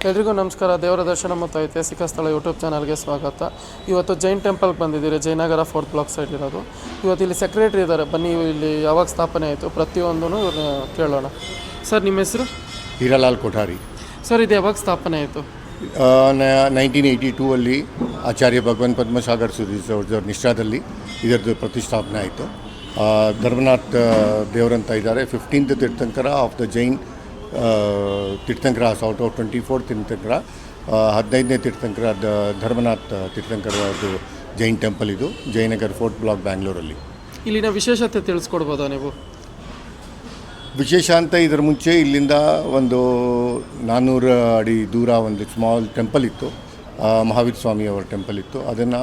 ಎಲ್ರಿಗೂ ನಮಸ್ಕಾರ. ದೇವರ ದರ್ಶನ ಮತ್ತು ಐತಿಹಾಸಿಕ ಸ್ಥಳ ಯೂಟ್ಯೂಬ್ ಚಾನಲ್ಗೆ ಸ್ವಾಗತ. ಇವತ್ತು ಜೈನ್ ಟೆಂಪಲ್ಗೆ ಬಂದಿದ್ದೀರಿ. ಜಯನಗರ 4th ಬ್ಲಾಕ್ ಸೈಡ್ ಇರೋದು. ಇವತ್ತು ಇಲ್ಲಿ ಸೆಕ್ರೆಟರಿ ಇದ್ದಾರೆ. ಬನ್ನಿ, ಇಲ್ಲಿ ಯಾವಾಗ ಸ್ಥಾಪನೆ ಆಯಿತು ಪ್ರತಿಯೊಂದೂ ಕೇಳೋಣ. ಸರ್, ನಿಮ್ಮ ಹೆಸರು? ಹೀರಾಲಾಲ್ ಕೊಠಾರಿ. ಸರ್, ಇದು ಯಾವಾಗ ಸ್ಥಾಪನೆ ಆಯಿತು? 1982 ಅಲ್ಲಿ ಆಚಾರ್ಯ ಭಗವಾನ್ ಪದ್ಮಸಾಗರ್ ಸುಧೀರ್ ಅವ್ರ ನಿಷ್ಠಾದಲ್ಲಿ ಇದರದ್ದು ಪ್ರತಿಷ್ಠಾಪನೆ ಆಯಿತು. ಧರ್ಮನಾಥ್ ದೇವರಂತ ಇದ್ದಾರೆ. 15th Tirthankara of the Jain Tirthankara out of 24 ತೀರ್ಥಂಕರ. 15ನೇ ತೀರ್ಥಂಕರ ಧರ್ಮನಾಥ್ ತೀರ್ಥಂಕರ ಅದು ಜೈನ್ ಟೆಂಪಲ್. ಇದು ಜಯನಗರ್ 4th ಬ್ಲಾಕ್ ಬ್ಯಾಂಗ್ಳೂರಲ್ಲಿ. ಇಲ್ಲಿನ ವಿಶೇಷತೆ ತಿಳಿಸ್ಕೊಡ್ಬೋದಾ ನೀವು? ವಿಶೇಷ ಅಂತ ಇದರ ಮುಂಚೆ ಇಲ್ಲಿಂದ ಒಂದು 400 ಅಡಿ ದೂರ ಒಂದು ಸ್ಮಾಲ್ ಟೆಂಪಲ್ ಇತ್ತು. ಮಹಾವೀರ ಸ್ವಾಮಿ ಅವರ ಟೆಂಪಲ್ ಇತ್ತು. ಅದನ್ನು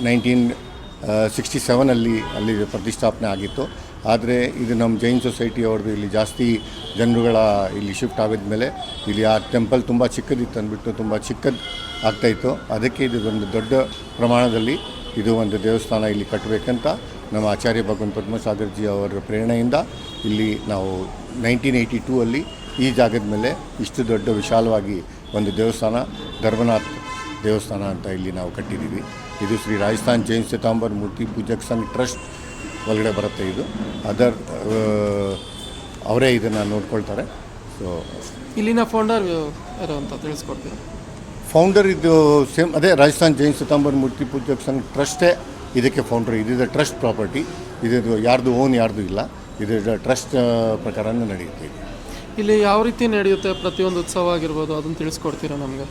1967 ಅಲ್ಲಿ ಪ್ರತಿಷ್ಠಾಪನೆ ಆಗಿತ್ತು. ಆದರೆ ಇದು ನಮ್ಮ ಜೈನ್ ಸೊಸೈಟಿ ಅವ್ರದ್ದು ಇಲ್ಲಿ ಜಾಸ್ತಿ ಜನರುಗಳ ಇಲ್ಲಿ ಶಿಫ್ಟ್ ಆಗಿದ್ಮೇಲೆ ಇಲ್ಲಿ ಆ ಟೆಂಪಲ್ ತುಂಬ ಚಿಕ್ಕದಿತ್ತು ಅಂದ್ಬಿಟ್ಟು ತುಂಬ ಚಿಕ್ಕದು ಆಗ್ತಾಯಿತ್ತು. ಅದಕ್ಕೆ ಇದು ಒಂದು ದೊಡ್ಡ ಪ್ರಮಾಣದಲ್ಲಿ ಇದು ಒಂದು ದೇವಸ್ಥಾನ ಇಲ್ಲಿ ಕಟ್ಟಬೇಕಂತ ನಮ್ಮ ಆಚಾರ್ಯ ಭಗವಾನ್ ಪದ್ಮಸಾಗರ್ಜಿ ಅವರ ಪ್ರೇರಣೆಯಿಂದ ಇಲ್ಲಿ ನಾವು 1982 ಅಲ್ಲಿ ಈ ಜಾಗದ ಮೇಲೆ ಇಷ್ಟು ದೊಡ್ಡ ವಿಶಾಲವಾಗಿ ಒಂದು ದೇವಸ್ಥಾನ, ಧರ್ಮನಾಥ್ ದೇವಸ್ಥಾನ ಅಂತ ಇಲ್ಲಿ ನಾವು ಕಟ್ಟಿದ್ದೀವಿ. ಇದು ಶ್ರೀ ರಾಜಸ್ಥಾನ್ ಜೈನ್ ಶ್ವೇತಾಂಬರ್ ಮೂರ್ತಿ ಪೂಜಕ್ ಸಂಘ ಟ್ರಸ್ಟ್ ಒಳಗಡೆ ಬರುತ್ತೆ. ಇದು ಅವರೇ ಇದನ್ನು ನೋಡ್ಕೊಳ್ತಾರೆ. ಸೊ ಇಲ್ಲಿನ ಫೌಂಡರ್ ಯಾರು ಅಂತ ತಿಳಿಸ್ಕೊಡ್ತೀರಾ? ಫೌಂಡರ್ ಇದು ಸೇಮ್ ಅದೇ ರಾಜಸ್ಥಾನ್ ಜೈನ್ ಶ್ವೇತಾಂಬರ್ ಮೂರ್ತಿ ಪೂಜಕ್ ಸಂಘ ಟ್ರಸ್ಟೇ ಇದಕ್ಕೆ ಫೌಂಡರ್. ಇದು ಟ್ರಸ್ಟ್ ಪ್ರಾಪರ್ಟಿ. ಇದು ಯಾರ್ದು ಓನ್ ಯಾರ್ದು ಇಲ್ಲ. ಇದು ಟ್ರಸ್ಟ್ ಪ್ರಕಾರನೇ ನಡೆಯುತ್ತೆ. ಇಲ್ಲಿ ಯಾವ ರೀತಿ ನಡೆಯುತ್ತೆ ಪ್ರತಿಯೊಂದು ಉತ್ಸವ ಆಗಿರ್ಬೋದು, ಅದನ್ನು ತಿಳಿಸ್ಕೊಡ್ತೀರಾ ನಮಗೆ?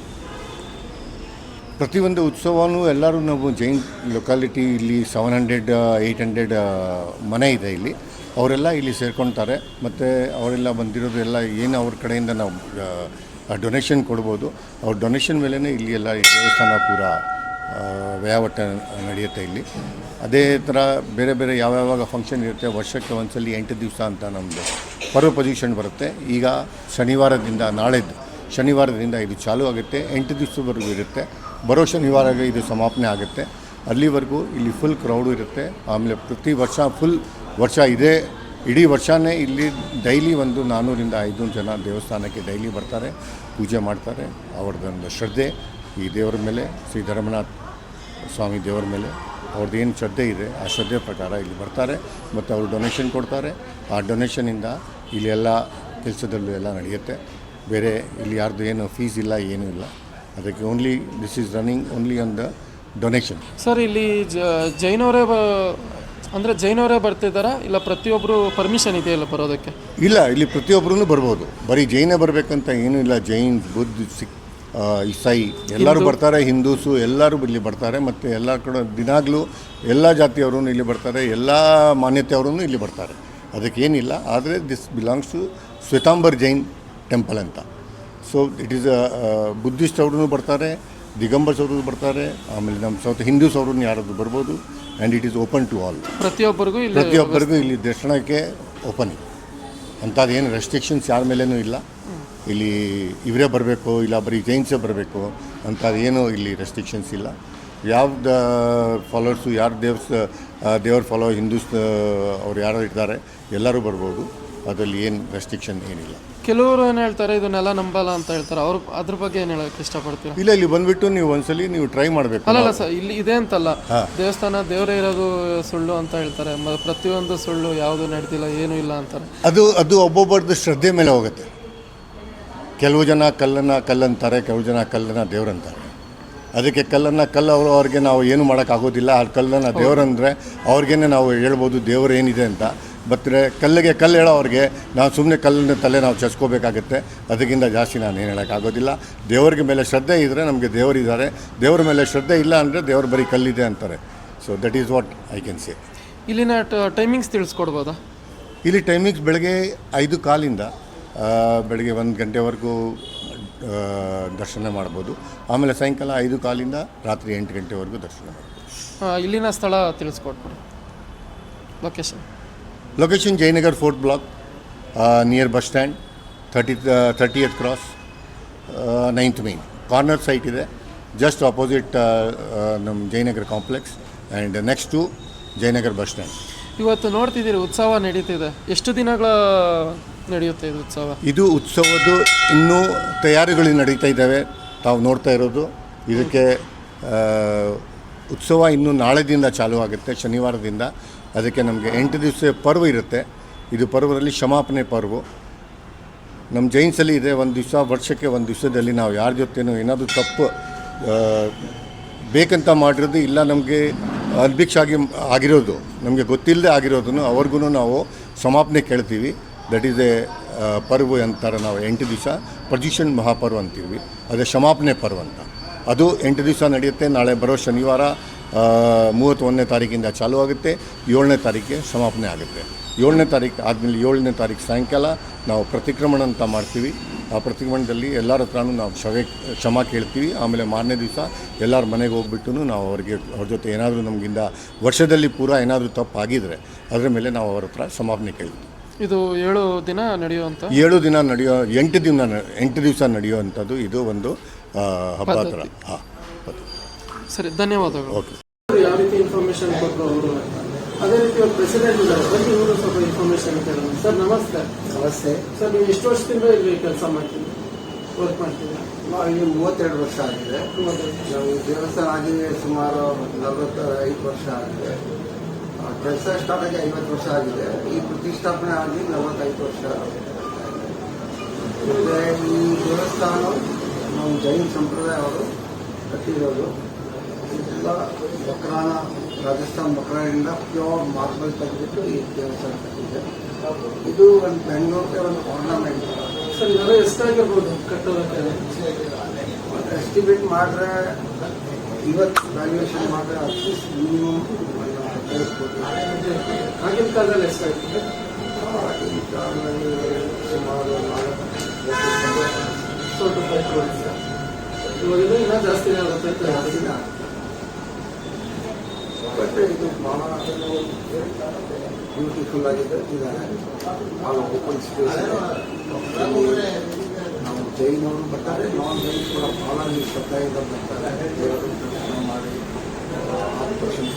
ಪ್ರತಿಯೊಂದು ಉತ್ಸವವೂ ಎಲ್ಲರೂ ನಾವು ಜೈನ್ ಲೊಕ್ಯಾಲಿಟಿ ಇಲ್ಲಿ 700-800 ಮನೆ ಇದೆ ಇಲ್ಲಿ. ಅವರೆಲ್ಲ ಇಲ್ಲಿ ಸೇರ್ಕೊಳ್ತಾರೆ. ಮತ್ತು ಅವರೆಲ್ಲ ಬಂದಿರೋದು ಎಲ್ಲ ಏನು ಅವ್ರ ಕಡೆಯಿಂದ ನಾವು ಡೊನೇಷನ್ ಕೊಡ್ಬೋದು. ಅವ್ರ ಡೊನೇಷನ್ ಮೇಲೇ ಇಲ್ಲಿ ಎಲ್ಲ ದೇವಸ್ಥಾನ ಪೂರ ವ್ಯಾವಟ ನಡೆಯುತ್ತೆ ಇಲ್ಲಿ. ಅದೇ ಥರ ಬೇರೆ ಬೇರೆ ಯಾವ್ಯಾವಾಗ ಫಂಕ್ಷನ್ ಇರುತ್ತೆ. ವರ್ಷಕ್ಕೆ ಒಂದ್ಸಲಿ 8 ದಿವಸ ಅಂತ ನಮ್ಮದು ಪರ್ವ ಪೊಸಿಷನ್ ಬರುತ್ತೆ. ಈಗ ನಾಳೆದು ಶನಿವಾರದಿಂದ ಇದು ಚಾಲೂ ಆಗುತ್ತೆ. 8 ದಿವಸವರೆಗೂ ಇರುತ್ತೆ. ಬರೋ ಶನಿವಾರ ಇದು ಸಮಾಪನೆ ಆಗುತ್ತೆ. ಅಲ್ಲಿವರೆಗೂ ಇಲ್ಲಿ ಫುಲ್ ಕ್ರೌಡು ಇರುತ್ತೆ. ಆಮೇಲೆ ಪ್ರತಿ ವರ್ಷ ಫುಲ್ ವರ್ಷ ಇಡೀ ವರ್ಷವೇ ಇಲ್ಲಿ ಡೈಲಿ ಒಂದು 400-500 ಜನ ದೇವಸ್ಥಾನಕ್ಕೆ ಡೈಲಿ ಬರ್ತಾರೆ, ಪೂಜೆ ಮಾಡ್ತಾರೆ. ಅವ್ರದ್ದೊಂದು ಶ್ರದ್ಧೆ ಈ ದೇವರ ಮೇಲೆ, ಶ್ರೀ ಧರ್ಮನಾಥ್ ಸ್ವಾಮಿ ದೇವರ ಮೇಲೆ ಅವ್ರದ್ದು ಏನು ಶ್ರದ್ಧೆ ಇದೆ ಆ ಶ್ರದ್ಧೆ ಪ್ರಕಾರ ಇಲ್ಲಿ ಬರ್ತಾರೆ. ಮತ್ತು ಅವರು ಡೊನೇಷನ್ ಕೊಡ್ತಾರೆ. ಆ ಡೊನೇಷನಿಂದ ಇಲ್ಲಿ ಎಲ್ಲ ಕೆಲಸದಲ್ಲೂ ಎಲ್ಲ ನಡೆಯುತ್ತೆ. ಬೇರೆ ಇಲ್ಲಿ ಯಾರ್ದು ಏನು ಫೀಸ್ ಇಲ್ಲ, ಏನೂ ಇಲ್ಲ. ಅದಕ್ಕೆ only this is running only on the donation. Sir, ಇಲ್ಲಿ ಜೈನವರೇ ಬರ್ತಿದ್ದಾರಾ, ಇಲ್ಲ ಪ್ರತಿಯೊಬ್ಬರು ಪರ್ಮಿಷನ್ ಇದೆಯಲ್ಲ ಬರೋದಕ್ಕೆ? ಇಲ್ಲ, ಇಲ್ಲಿ ಪ್ರತಿಯೊಬ್ಬರೂ ಬರ್ಬೋದು. ಬರೀ ಜೈನೇ ಬರಬೇಕಂತ ಏನೂ ಇಲ್ಲ. ಜೈನ್, ಬುದ್ಧ, ಸಿಖ್, ಇಸಾಯಿ ಎಲ್ಲರೂ ಬರ್ತಾರೆ. ಹಿಂದೂಸು ಎಲ್ಲರೂ ಇಲ್ಲಿ ಬರ್ತಾರೆ. ಮತ್ತು ಎಲ್ಲ ಕಡೆ ದಿನಾಗಲೂ ಎಲ್ಲ ಜಾತಿಯವರು ಇಲ್ಲಿ ಬರ್ತಾರೆ. ಎಲ್ಲ ಮಾನ್ಯತೆಯವರು ಇಲ್ಲಿ ಬರ್ತಾರೆ. ಅದಕ್ಕೇನಿಲ್ಲ. ಆದರೆ this belongs to Shwetambar Jain temple ಅಂತ. ಸೊ ಇಟ್ ಈಸ್ ಬುದ್ಧಿಸ್ಟ್ ಅವ್ರೂ ಬರ್ತಾರೆ, ದಿಗಂಬರ್ಸ್ ಅವರು ಬರ್ತಾರೆ, ಆಮೇಲೆ ನಮ್ಮ ಸೌತ್ ಹಿಂದೂಸ್ ಅವ್ರೂ ಯಾರಾದರೂ ಬರ್ಬೋದು. And it is open to all. ಪ್ರತಿಯೊಬ್ಬರಿಗೂ ಇಲ್ಲಿ ದರ್ಶನಕ್ಕೆ ಓಪನ್. ಅಂಥದ್ದೇನು ರೆಸ್ಟ್ರಿಕ್ಷನ್ಸ್ ಯಾರ ಮೇಲೇನೂ ಇಲ್ಲ. ಇಲ್ಲಿ ಇವರೇ ಬರಬೇಕು, ಇಲ್ಲ ಬರೀ ಜೈನ್ಸೇ ಬರಬೇಕು ಅಂಥದ್ದೇನು ಇಲ್ಲಿ ರೆಸ್ಟ್ರಿಕ್ಷನ್ಸ್ ಇಲ್ಲ. ಯಾವ್ದು ಫಾಲೋವರ್ಸು ಯಾರು ದೇವ್ರ ಫಾಲೋ ಹಿಂದೂಸ್ ಅವ್ರು ಯಾರು ಇದ್ದಾರೆ ಎಲ್ಲರೂ ಬರ್ಬೋದು. ಅದರಲ್ಲಿ ಏನು ರೆಸ್ಟ್ರಿಕ್ಷನ್ ಏನಿಲ್ಲ. ಕೆಲವರು ಏನು ಹೇಳ್ತಾರೆ, ಇದನ್ನೆಲ್ಲ ನಂಬಲ್ಲ ಅಂತ ಹೇಳ್ತಾರೆ. ಅವ್ರು ಅದ್ರ ಬಗ್ಗೆ ಏನು ಹೇಳೋಕ್ಕೆ ಇಷ್ಟಪಡ್ತೀವಿ? ಇಲ್ಲ, ಇಲ್ಲಿ ಬಂದುಬಿಟ್ಟು ನೀವು ಒಂದ್ಸಲಿ ನೀವು ಟ್ರೈ ಮಾಡಬೇಕು. ಅಲ್ಲ ಸರ್, ಇಲ್ಲಿ ಇದೆ ಅಂತಲ್ಲ, ದೇವಸ್ಥಾನ ದೇವರೇ ಇರೋದು ಸುಳ್ಳು ಅಂತ ಹೇಳ್ತಾರೆ. ಪ್ರತಿಯೊಂದು ಸುಳ್ಳು, ಯಾವುದು ನಡೆದಿಲ್ಲ, ಏನೂ ಇಲ್ಲ ಅಂತಾರೆ. ಅದು ಒಬ್ಬೊಬ್ಬರದ್ದು ಶ್ರದ್ಧೆ ಮೇಲೆ ಹೋಗುತ್ತೆ. ಕೆಲವು ಜನ ಕಲ್ಲಂತಾರೆ, ಕೆಲವು ಜನ ದೇವರಂತಾರೆ. ಅದಕ್ಕೆ ಅವ್ರಿಗೆ ನಾವು ಏನು ಮಾಡೋಕ್ಕಾಗೋದಿಲ್ಲ. ಆ ಕಲ್ಲನ್ನು ದೇವರಂದರೆ ಅವ್ರಿಗೇನೆ ನಾವು ಹೇಳ್ಬೋದು ದೇವರು ಏನಿದೆ ಅಂತ. ಬತ್ತರೆ ಕಲ್ಲಿಗೆ ಕಲ್ಲು ಹೇಳೋ ಅವ್ರಿಗೆ ನಾವು ಸುಮ್ಮನೆ ಕಲ್ಲಿನ ತಲೆ ನಾವು ಚಸ್ಕೋಬೇಕಾಗತ್ತೆ. ಅದಕ್ಕಿಂತ ಜಾಸ್ತಿ ನಾನು ಏನು ಹೇಳೋಕ್ಕಾಗೋದಿಲ್ಲ. ದೇವರಿಗೆ ಮೇಲೆ ಶ್ರದ್ಧೆ ಇದ್ದರೆ ನಮಗೆ ದೇವರಿದ್ದಾರೆ. ದೇವರ ಮೇಲೆ ಶ್ರದ್ಧೆ ಇಲ್ಲ ಅಂದರೆ ದೇವ್ರ ಬರೀ ಕಲ್ಲಿದೆ ಅಂತಾರೆ. So that is what I can say. ಇಲ್ಲಿನ ಟೈಮಿಂಗ್ಸ್ ತಿಳಿಸ್ಕೊಡ್ಬೋದಾ? ಇಲ್ಲಿ ಟೈಮಿಂಗ್ಸ್ ಬೆಳಗ್ಗೆ 5:15 ಬೆಳಗ್ಗೆ 1 ಗಂಟೆವರೆಗೂ ದರ್ಶನ ಮಾಡ್ಬೋದು. ಆಮೇಲೆ ಸಾಯಂಕಾಲ 5:15 ರಾತ್ರಿ 8 ಗಂಟೆವರೆಗೂ ದರ್ಶನ ಮಾಡ್ಬೋದು. ಇಲ್ಲಿನ ಸ್ಥಳ ತಿಳಿಸ್ಕೊಟ್ಬಿಡಿ. Location Jayanagar 4th block, near bus stand, 30th cross, 9th main corner site ಇದೆ. ಜಸ್ಟ್ ಆಪೋಸಿಟ್ ನಮ್ಮ Jayanagar complex and next to Jayanagar bus stand. ಇವತ್ತು ನೋಡ್ತಿದ್ದೀರಿ ಉತ್ಸವ ನಡೀತಿದೆ. ಎಷ್ಟು ದಿನಗಳ ನಡೆಯುತ್ತೆ ಇದು ಉತ್ಸವ? ಇದು ಉತ್ಸವದ್ದು ಇನ್ನೂ ತಯಾರಿಗಳು ನಡೀತಾ ಇದ್ದಾವೆ. ತಾವು ನೋಡ್ತಾ ಇರೋದು ಇದಕ್ಕೆ ಉತ್ಸವ ಇನ್ನೂ ನಾಳೆದಿಂದ ಚಾಲೂ ಆಗುತ್ತೆ, ಶನಿವಾರದಿಂದ. ಅದಕ್ಕೆ ನಮಗೆ 8 ದಿವಸ ಪರ್ವ ಇರುತ್ತೆ. ಇದು ಪರ್ವದಲ್ಲಿ ಕ್ಷಮಾಪಣೆ ಪರ್ವ ನಮ್ಮ ಜೈನ್ಸಲ್ಲಿ ಇದೆ. ಒಂದು ದಿವಸ ವರ್ಷಕ್ಕೆ ಒಂದು ದಿವಸದಲ್ಲಿ ನಾವು ಯಾರ ಜೊತೆನೂ ಏನಾದರೂ ತಪ್ಪು ಬೇಕಂತ ಮಾಡಿರೋದು ಇಲ್ಲ, ನಮಗೆ ಅನ್ಭಿಕ್ಷಾಗಿ ಆಗಿರೋದು, ನಮಗೆ ಗೊತ್ತಿಲ್ಲದೆ ಆಗಿರೋದನ್ನು ಅವ್ರಿಗೂ ನಾವು ಕ್ಷಮಾಪಣೆ ಕೇಳ್ತೀವಿ. ದಟ್ ಈಸ್ ಎ ಪರ್ವ ಅಂತಾರೆ ನಾವು. 8 ದಿವಸ ಪ್ರಜಿಷನ್ ಮಹಾಪರ್ವ ಅಂತೀವಿ, ಅದೇ ಕ್ಷಮಾಪಣೆ ಪರ್ವ ಅಂತ. ಅದು 8 ದಿವಸ ನಡೆಯುತ್ತೆ. ನಾಳೆ ಬರೋ ಶನಿವಾರ 31ನೇ ತಾರೀಕಿಂದ ಚಾಲೂ ಆಗುತ್ತೆ. 7ನೇ ತಾರೀಕಿಗೆ ಸಮಾಪನೆ ಆಗುತ್ತೆ. 7ನೇ ತಾರೀಕು ಆದಮೇಲೆ 7ನೇ ತಾರೀಕು ಸಾಯಂಕಾಲ ನಾವು ಪ್ರತಿಕ್ರಮಣ ಅಂತ ಮಾಡ್ತೀವಿ. ಆ ಪ್ರತಿಕ್ರಮಣದಲ್ಲಿ ಎಲ್ಲರ ಹತ್ರನೂ ನಾವು ಕ್ಷಮಾ ಕೇಳ್ತೀವಿ. ಆಮೇಲೆ ಮಾರನೇ ದಿವಸ ಎಲ್ಲರ ಮನೆಗೆ ಹೋಗ್ಬಿಟ್ಟು ನಾವು ಅವ್ರ ಜೊತೆ ಏನಾದರೂ ನಮಗಿಂದ ವರ್ಷದಲ್ಲಿ ಪೂರ ಏನಾದರೂ ತಪ್ಪು ಆಗಿದರೆ ಅದರ ಮೇಲೆ ನಾವು ಅವ್ರ ಹತ್ರ ಕ್ಷಮಾಪಣೆ ಕೇಳ್ತೀವಿ. ಇದು 7 ದಿನ ನಡೆಯುವಂಥ 7 ದಿನ ನಡೆಯೋ 8 ದಿವಸ ನಡೆಯುವಂಥದ್ದು ಇದು ಒಂದು ಹಬ್ಬ ಥರ. ಹಾಂ, ಸರಿ, ಧನ್ಯವಾದಗಳು. ಓಕೆ. ಯಾವ ರೀತಿ ಇನ್ಫಾರ್ಮೇಷನ್ ಕೊಟ್ಟರು ಅವರು, ಅದೇ ರೀತಿ ಅವ್ರು ಪ್ರೆಸಿಡೆಂಟ್ ಇದ್ದಾರೆ, ಬನ್ನಿ ಇವರು ಸ್ವಲ್ಪ ಇನ್ಫಾರ್ಮೇಷನ್ ಕೇಳೋಣ. ಸರ್ ನಮಸ್ತೆ. ನಮಸ್ತೆ ಸರ್, ನೀವು ಎಷ್ಟು ವರ್ಷದಿಂದ ಇಲ್ಲಿ ಕೆಲಸ ಮಾಡ್ತೀವಿ, ವರ್ಕ್ ಮಾಡ್ತೀವಿ? ನಾವು ಇಲ್ಲಿ 32 ವರ್ಷ ಆಗಿದೆ. ನಾವು ದೇವಸ್ಥಾನ ಆಗಿದೆ ಸುಮಾರು 45 ವರ್ಷ ಆಗಿದೆ. ಕೆಲಸ ಸ್ಟಾರ್ಟ್ ಆಗಿ 50 ವರ್ಷ ಆಗಿದೆ. ಈ ಪ್ರತಿಷ್ಠಾಪನೆ ಆಗಿ 45 ವರ್ಷ ಆಗಿದೆ. ಮತ್ತೆ ಈ ದೇವಸ್ಥಾನ ನಾವು ಜೈನ್ ಸಂಪ್ರದಾಯ ಅವರು ಕಟ್ಟಿರೋದು. ಇದೆಲ್ಲ ಬಕ್ರಾನ, ರಾಜಸ್ಥಾನ್ ಬಕ್ರಾನಿಂದ ಪ್ಯೂರ್ ಮಾರ್ಬಲ್ ತೆಗೆದುಬಿಟ್ಟು ಈ ದೇವಸ್ಥಾನ ಕಟ್ಟಿದೆ. ಇದು ಒಂದು ಬೆಂಗಳೂರಿಗೆ ಒಂದು ಆರ್ನಮೆಂಟ್. ಸರ್, ಇವೆಲ್ಲ ಎಷ್ಟಾಗಿರ್ಬೋದು ಕಟ್ಟೋದಕ್ಕೆ? ಎಸ್ಟಿಮೇಟ್ ಮಾಡಿದ್ರೆ ಇವತ್ತು ವ್ಯಾಲ್ಯೂಯೇಷನ್ ಮಾಡಿದ್ರೆ ಅಟ್ಲೀಸ್ಟ್ ಮಿನಿಮಮ್ ಆಗಿನ ಕಾಲದಲ್ಲಿ ಎಷ್ಟಾಯ್ತು? ಆಗಿನ ಕಾಲದಲ್ಲಿ ಸುಮಾರು 4 to 5 crores. ಇವಾಗ ಇದು ಇನ್ನೂ ಜಾಸ್ತಿನೇ ಆಗುತ್ತೆ. ಜಾಸ್ತಿನ ಬಟ್ ಇದು ಭಾಳ ಬ್ಯೂಟಿಫುಲ್ ಆಗಿದೆ. ಇದ್ದಾರೆ ಭಾಳ ಓಪನ್ ಸ್ಪೇಸ್ ಇದೆ. ನಾವು ಜೈನವರು ಬರ್ತಾರೆ, ನಾನ್ ಜೈನ್ ಕೂಡ ಭಾಳ ಶ್ರದ್ಧೆಯಿಂದ ಬರ್ತಾರೆ. ದೇವರು ದರ್ಶನ ಮಾಡಿ ಆಪರೇಷನ್.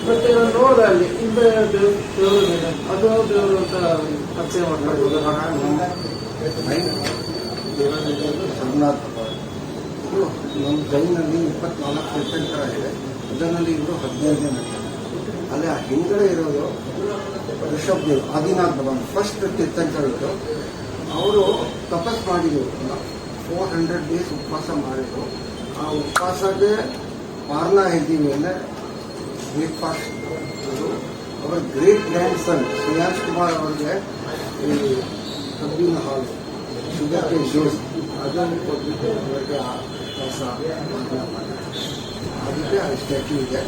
ಮತ್ತೆ ನಾನು ನೋಡಿದೆ ಅಲ್ಲಿ ಹಿಂದೆ ದೇವರು ಇದೆ, ಅದು ದೇವರು ಅಂತ ಪರಿಚಯ ಮಾಡ್ಬೋದು. ಸೋಮನಾಥ್ ಇದು ನಮ್ಮ ಜೈನಲ್ಲಿ 24 ತೀರ್ಥಂಕರ ಇದೆ. ಅದರಲ್ಲಿ ಇವರು 15ನೇ ಮೆಟ್ಟ. ಅಲ್ಲಿ ಆ ಹಿಂದ್ಗಡೆ ಇರೋದು ರಿಷಬ್ ದೇವ್, ಆದಿನಾಥ್ ಭಗವಾನ್ ಫಸ್ಟ್ ತೀರ್ಥಂಕರದ್ದು. ಅವರು ತಪಸ್ ಮಾಡಿದರು, 400 ಡೇಸ್ ಉಪವಾಸ ಮಾಡಿದರು. ಆ ಉಪವಾಸಕ್ಕೆ ಪಾರ್ನಾ ಇದ್ದೀವಿ ಅಂದರೆ ಬ್ರೇಕ್ಫಾಸ್ಟ್. ಅವರ ಗ್ರೇಟ್ ಗ್ರ್ಯಾಂಡ್ ಸನ್ ಶ್ರೇಯಾಂಶ್ ಕುಮಾರ್ ಅವರಿಗೆ ಈ ಕಬ್ಬಿನ ಹಾಲು, ಶುಗರ್ ಕೇನ್ ಜ್ಯೂಸ್ ಅದನ್ನು ಕೊಟ್ಬಿಟ್ಟು ಅವರಿಗೆ ಆ ಕೆಲಸ ಮಾಡಿದ್ದಾರೆ. ಅದಕ್ಕೆ ಆ ಸ್ಟ್ಯಾಚ್ಯೂ ಇದೆ.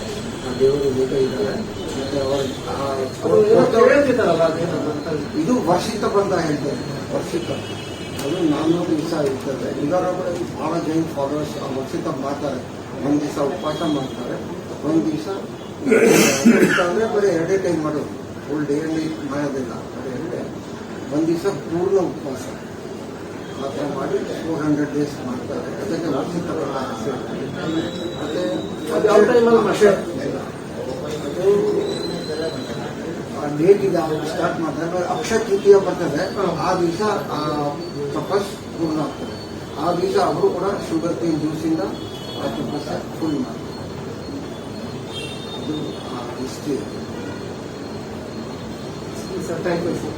ಆ ದೇವರು ಬೇಗ ಇದ್ದಾರೆ. ಮತ್ತು ಇದು ವರ್ಷಿತ ಬಂದ ಹೇಳ್ತಾರೆ. ವರ್ಷಿತ ಅದು 400 ದಿವಸ ಇರ್ತದೆ. ಇದರೊಬ್ಬರು ಭಾಳ ಜೈನ್ ಫಾಲೋವರ್ಸ್ ಆ ವರ್ಷಿತ ಮಾಡ್ತಾರೆ. ಒಂದು ದಿವಸ ಉಪವಾಸ ಮಾಡ್ತಾರೆ, ಒಂದು ದಿವಸ ಅಂದರೆ ಬರೀ 2 ಟೈಮ್ ಮಾಡೋದು. ಫುಲ್ ಡೇ ಅಲ್ಲಿ ಮಾಡೋದಿಲ್ಲ, ಬರೀ 2. ಒಂದು ದಿವಸ ಪೂರ್ಣ ಉಪವಾಸ ಆ ಥರ ಮಾಡಿ 400 ಡೇಸ್ ಮಾಡ್ತಾರೆ. ಅದಕ್ಕೆ ವರ್ಷಿತ ಬಂದ ಹೆಸರು. ಡೇಟ್ ಇದೆ, ಅವ್ರು ಸ್ಟಾರ್ಟ್ ಮಾಡ್ತಾರೆ. ಅಕ್ಷಯ ತೃತೀಯ ಬರ್ತದೆ, ಆ ದಿವಸ ತಪಸ್ ಪೂರ್ಣ ಆಗ್ತದೆ. ಆ ದಿವಸ ಅವರು ಕೂಡ ಶುಗರ್ ಕೇನ್ ಜ್ಯೂಸಿಂದ ಆ ತಪಸ್ಸ ಫುಲ್ ಮಾಡ್ತಾರೆ. ಅದು ಹಿಸ್ಟ್ರಿ. Thank you sir.